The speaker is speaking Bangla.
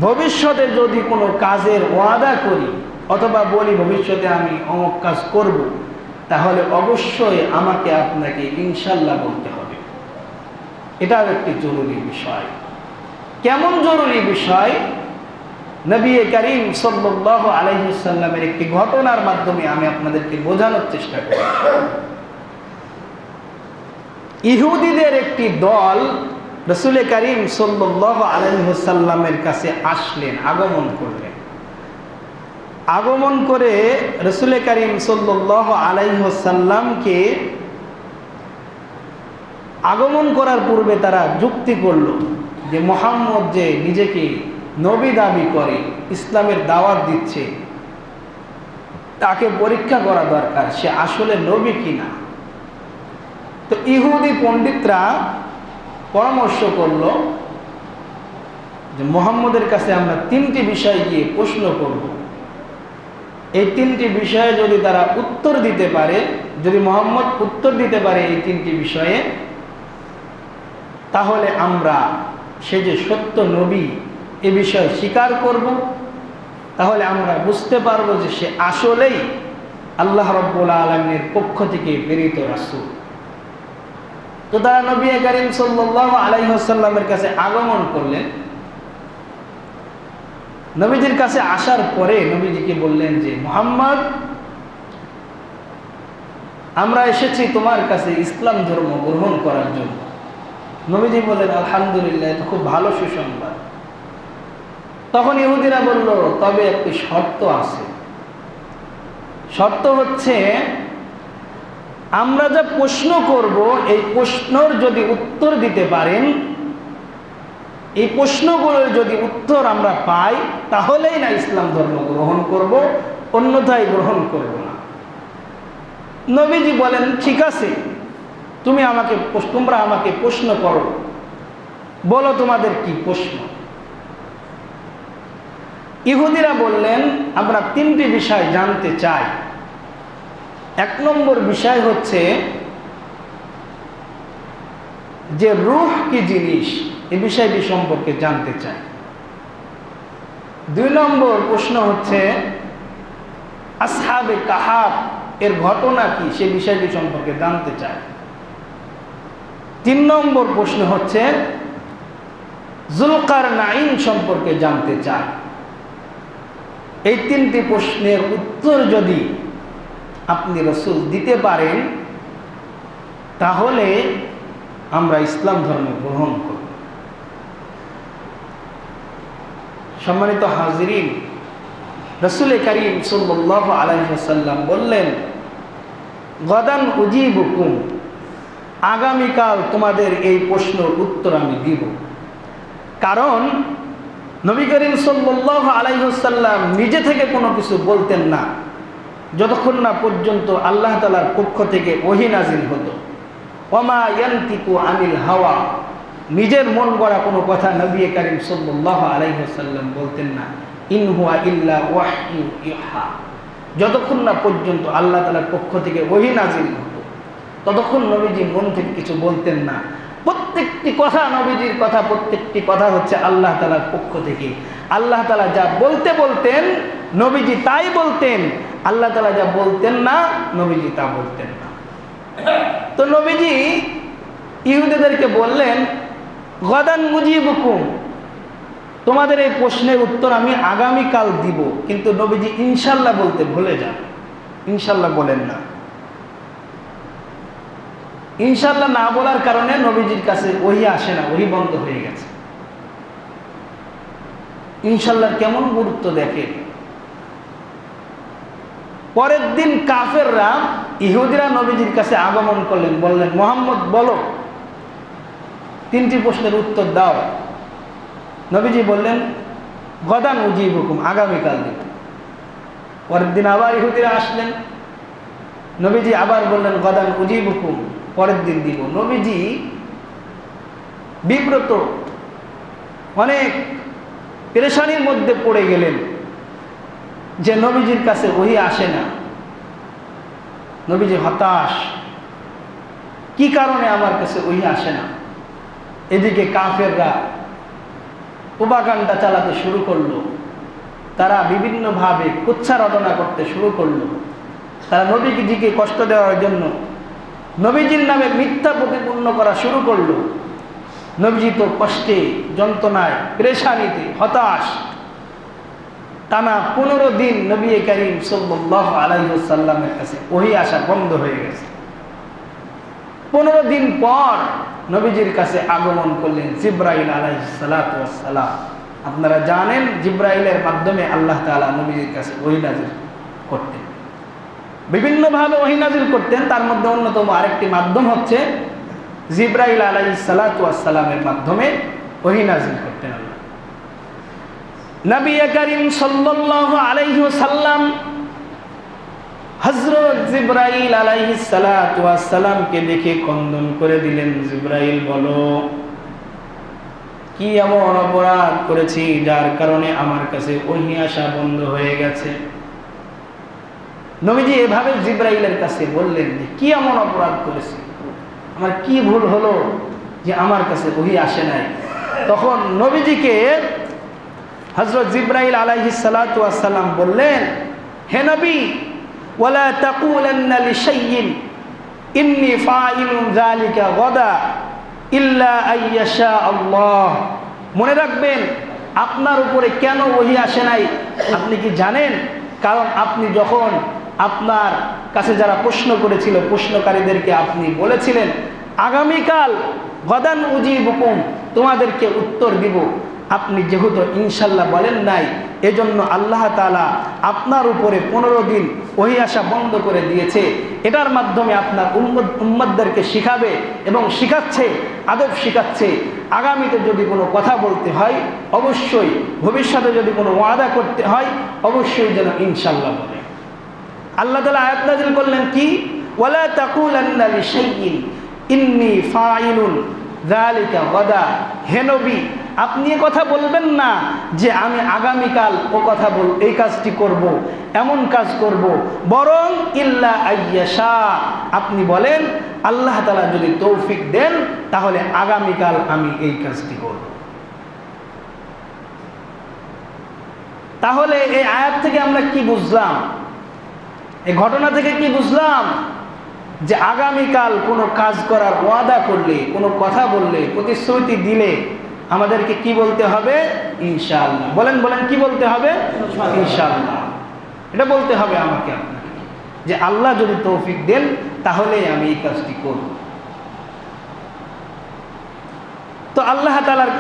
ভবিষ্যতে যদি কোনো কাজের ওয়াদা করি অথবা বলি ভবিষ্যতে আমি অমুক কাজ করব, তাহলে অবশ্যই আমাকে আপনাকে ইনশাল্লাহ বলতে হবে। এটাও একটি জরুরি বিষয়। কেমন জরুরি বিষয়? নবী করিম সাল্লাল্লাহু আলাইহি ওয়াসাল্লামের একটি ঘটনার মাধ্যমে আমি আপনাদেরকে বোঝানোর চেষ্টা করি। ইহুদিদের একটি দল রাসূল করিম সাল্লাল্লাহু আলাইহি ওয়াসাল্লামের কাছে আসলেন, আগমন করলেন। আগমন করে রাসূল করিম সাল্লাল্লাহু আলাইহি ওয়াসাল্লামকে আগমন করার পূর্বে তারা যুক্তি করল যে মুহাম্মদ যে নিজেকে নবী দাবি করে, ইসলামের দাওয়াত দিচ্ছে, তাকে পরীক্ষা করা দরকার, সে আসলে নবী কিনা। তো ইহুদি পণ্ডিতরা পরামর্শ করল যে মুহাম্মদের কাছে আমরা তিনটি বিষয় গিয়ে প্রশ্ন করব। এই তিনটি বিষয়ে যদি তারা উত্তর দিতে পারে, যদি মুহাম্মদ উত্তর দিতে পারে এই তিনটি বিষয়ে, তাহলে আমরা সে যে সত্য নবী এ বিষয়ে স্বীকার করব। তাহলে আমরা বুঝতে পারবো যে সে আসলেই আল্লাহ রাব্বুল আলামিনের পক্ষ থেকে প্রেরিত রাসূল। তো তারা নবী করিম সাল্লাল্লাহু আলাইহি ওয়াসাল্লামের কাছে আগমন করলেন। নবীজির কাছে আসার পরে নবীজিকে বললেন যে মুহাম্মদ, আমরা এসেছি তোমার কাছে ইসলাম ধর্ম গ্রহণ করার জন্য। নবীজি বললেন আলহামদুলিল্লাহ, এটা খুব ভালো সুসংবাদ। তখন ইহুদিরা বলল, তবে একটি শর্ত আছে। শর্ত হচ্ছে আমরা যা প্রশ্ন করব এই প্রশ্নের যদি উত্তর দিতে পারেন, এই প্রশ্নগুলোর যদি উত্তর আমরা পাই, তাহলেই না ইসলাম ধর্ম গ্রহণ করব, অন্যথায় গ্রহণ করব না। নবীজি বলেন ঠিক আছে, তোমরা আমাকে প্রশ্ন করো, বলো তোমাদের কি প্রশ্ন। ইহুদিরা বললেন আমরা তিনটি বিষয় জানতে চাই। এক নম্বর বিষয় হচ্ছে যে রূহ কি জিনিস, এই বিষয়টি সম্পর্কে জানতে চাই। দুই নম্বর প্রশ্ন হচ্ছে আসহাবে কাহাফ এর ঘটনা কি, সে বিষয়টি সম্পর্কে জানতে চাই। তিন নম্বর প্রশ্ন হচ্ছে যুলকারনাইন সম্পর্কে জানতে চাই। এই তিনটি প্রশ্নের উত্তর যদি আপনি রাসূল দিতে পারেন, তাহলে আমরা ইসলাম ধর্ম গ্রহণ করব। সম্মানিত হাজিরিন, রাসূল করিম সাল্লাল্লাহু আলাইহি ওয়াসাল্লাম বললেন গাদান উজিবুকুম, আগামীকাল তোমাদের এই প্রশ্নের উত্তর আমি দিব। কারণ নবী করিম সাল্লাল্লাহু আলাইহি ওয়াসাল্লাম নিজে থেকে কোনো কিছু বলতেন না যতক্ষণ না পর্যন্ত আল্লাহ তাআলার পক্ষ থেকে ওহী নাজিল হতো। ওমা ইয়ানতিকু আনিল হাওয়া, নিজের মন গড়া কোনো কথা নবী করিম সাল্লাল্লাহু আলাইহি ওয়াসাল্লাম বলতেন না। ইন হুয়া ইল্লা ওয়াহয়ু ইউহা, যতক্ষণ না পর্যন্ত আল্লাহ তাআলার পক্ষ থেকে ওহী নাজিল হতো ততক্ষণ নবীজি মন থেকে কিছু বলতেন না। প্রত্যেকটি কথা নবীজির কথা, প্রত্যেকটি কথা হচ্ছে আল্লাহ তাআলার পক্ষ থেকে। আল্লাহ তাআলা যা বলতেন নবীজি তাই বলতেন, আল্লাহ তাআলা যা বলতেন না নবীজি তা বলতেন না। তো নবীজি ইহুদিদেরকে বললেন গাদান মুজিবুকুম, তোমাদের এই প্রশ্নের উত্তর আমি আগামীকাল দিব। কিন্তু নবীজি ইনশাল্লাহ বলতে ভুলে যান, ইনশাল্লাহ বলেন না। ইনশাল্লাহ না বলার কারণে নবীজির কাছে ওহী আসে না, ওহী বন্ধ হয়ে গেছে। ইনশাল্লাহ কেমন গুরুত্ব দেখে। পরের দিন কাফেররা, ইহুদিরা নবীজির কাছে আগমন করলেন, বললেন মুহাম্মদ বলো, তিনটি প্রশ্নের উত্তর দাও। নবীজি বললেন গাদান উজিবুকুম, আগামীকাল দিব। পরের দিন আবার ইহুদিরা আসলেন, নবীজি আবার বললেন গাদান উজিবুকুম, পরের দিন দিব। নবীজি বিব্রত, অনেক পেরেশানির মধ্যে পড়ে গেলেন যে নবীজির কাছে ওহী আসে না। নবীজি হতাশ, কি কারণে আমার কাছে ওহী আসে না। এদিকে কাফেররা প্রোপাগান্ডা চালাতে শুরু করলো। তারা বিভিন্নভাবে কুচ্ছা রটনা করতে শুরু করলো। তারা নবীজিকে কষ্ট দেওয়ার জন্য নবীজির নামে মিথ্যা প্রতিপন্ন করা শুরু করলো। নবীজি তো কষ্টে, যন্ত্রণায়, পেরেশানিতে, হতাশ। টানা 15 দিন নবী করিম সাল্লাল্লাহু আলাইহি ওয়াসাল্লামের কাছে ওহী আসা বন্ধ হয়ে গেছে। 15 দিন পর নবীজির কাছে আগমন করলেন জিবরাইল আলাইহিস সালাতু ওয়াস সালাম। আপনারা জানেন জিবরাইলের মাধ্যমে আল্লাহ তাআলা নবীজির কাছে ওহী নাযিল করতেন, বিভিন্নভাবে ওহী নাযিল করতেন। তার মধ্যে অন্যতম আরেকটি মাধ্যম হচ্ছে জিবরাইল আলাইহিস সালাতু ওয়াস সালামের মাধ্যমে ওহী নাযিল করতেন আল্লাহ। নবী করিম সাল্লাল্লাহু আলাইহি ওয়াসাল্লাম হযরত জিবরাইল আলাইহিস সালাতু ওয়াস সালামকে দেখে কন্দন করে দিলেন, জিবরাইল বলো, কি এমন অপরাধ করেছি যার কারণে আমার কাছে ওহী আসা বন্ধ হয়ে গেছে? নবীজি এভাবে জিবরাইলের কাছে বললেন যে কি এমন অপরাধ করেছি, আমার কি ভুল হলো যে আমার কাছে ওহী আসে নাই? তখন নবীজিকে হযরত জিবরাইল আলাইহিস সালাতু ওয়াস সালাম বললেন, হে নবী, ওয়ালা তাকুলান্না লিশাইইন ইন্নী ফাইলুন যালিকা গাদা ইল্লা আইয়াশা আল্লাহ। মনে রাখবেন, আপনার উপরে কেন ওহী আসে নাই আপনি কি জানেন? কারণ আপনি যখন আপনার কাছে যারা প্রশ্ন করেছিল, প্রশ্নকারীদেরকে আপনি বলেছিলেন আগামীকাল গাদান উজিবুকুম, তোমাদেরকে উত্তর দিব। আপনি যেহেতু ইনশাল্লাহ বলেন নাই, এজন্য আল্লাহ তাআলা আপনার উপরে 15 দিন ওহী আসা বন্ধ করে দিয়েছে। এটার মাধ্যমে আপনার উম্মতদেরকে শিখাবে এবং শিখাচ্ছে, আদব শিখাচ্ছে। আগামীতে যদি কোনো কথা বলতে হয় অবশ্যই, ভবিষ্যতে যদি কোনো ওয়াদা করতে হয় অবশ্যই যেন ইনশাল্লাহ বলে। আল্লাহ তাআলা আয়াত নাযিল করলেন কি, ওয়ালা তাকুলান্না লিশাইইন ইন্নী ফাইলুন যালিকা গাদা। হে নবী, আপনি কথা বলবেন না যে আমি আগামীকাল এই কাজটি করব, এমন কাজ করব, বরং ইল্লা আইয়াশা, আপনি বলেন আল্লাহ তাআলা যদি তৌফিক দেন তাহলে আগামীকাল আমি এই কাজটি করব। তাহলে এই আয়াত থেকে আমরা কি বুঝলাম? এই ঘটনা থেকে কি বুঝলাম? যে আগামীকাল কোনো কাজ করার ওয়াদা করলে, কোনো কথা বললে, প্রতিশ্রুতি দিলে আমাদেরকে কি বলতে হবে? ইনশাআল্লাহ। বলেন বলেন, কি বলতে হবে? ইনশাআল্লাহ। এটা বলতে হবে আমাকে আপনাকে, যে আল্লাহ যদি তৌফিক দেন তাহলে আমি এই কাজটি করব। তো আল্লাহ তাআলার